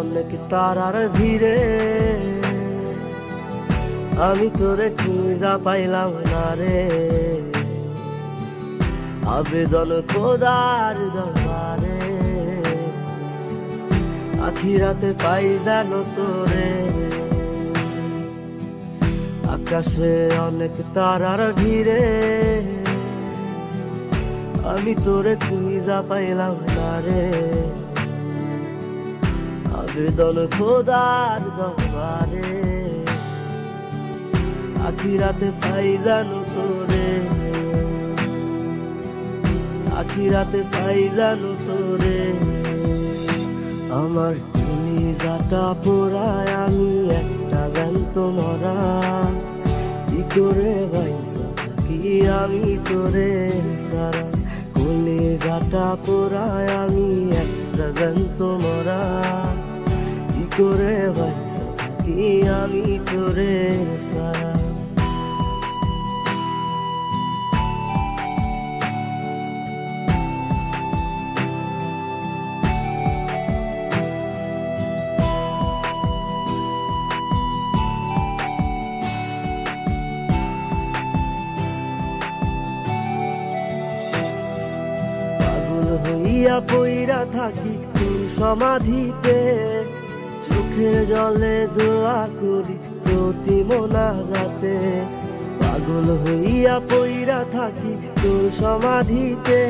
অনেক তারার ভিড়ে আমি তোরে খুঁজা পাইলাম না রে। আবেদন খোদার দরবারে আখিরাতে পাই জানো তোরে। আকাশে অনেক তারার ভিড়ে আমি তোরে খুঁজা পাইলাম না রে। আবেদন খোদার দরবারে আখিরাতে পাই জানো তোরে। আখিরাতে পাই জানো তোরে। আমার কলিজাটা পোড়ায় আমি একটা জ্যান্ত মরা। কি করে বাইসা থাকি আমি তোরে সারা। কলিজাটা পোড়ায় আমি একটা জ্যান্ত মরা। কি করে বাইসা থাকি আমি তোরে সারা। হইয়া পইরা থাকি তোর সমাধিতে। চোখের জলে দোয়া করি প্রতি মোনাজাতে। পাগল হইয়া পইরা থাকি তোর সমাধিতে।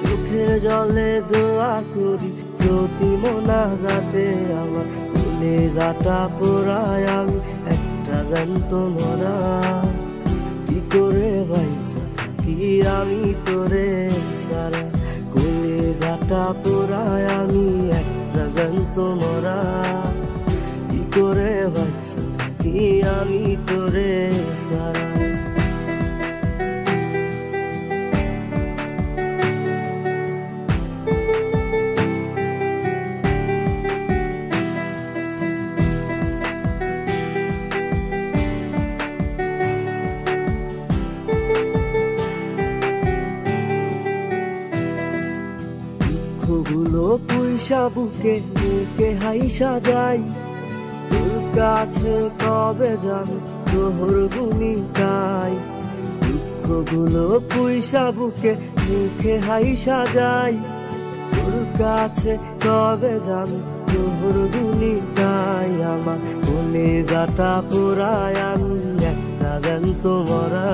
চোখের জলে দোয়া করি প্রতি মোনাজাতে। আমার কলিজাটা পোড়ায় আমি একটা জ্যান্ত মরা। কি করে বাইসা থাকি আমি তোরে সারা। কলিজাটা পোড়ায় আমি একটা জ্যান্ত মরা। কি করে বাইসা থাকি আমি তোরে সারা। দুঃখগুলো পুইসা বুকে মুখে হাইসা যাই। তোর কাছে কবে যাবে তোর গুনি গাই। দুঃখগুলো পুইসা বুকে মুখে হাইসা যাই। তোর কাছে কবে যাবে তোর গুনি গাই। আমার কলিজাটা পোড়ায় আমি একটা জ্যান্ত মরা।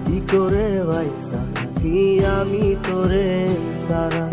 কি করে বাইসা থাকি আমি তোরে সারা।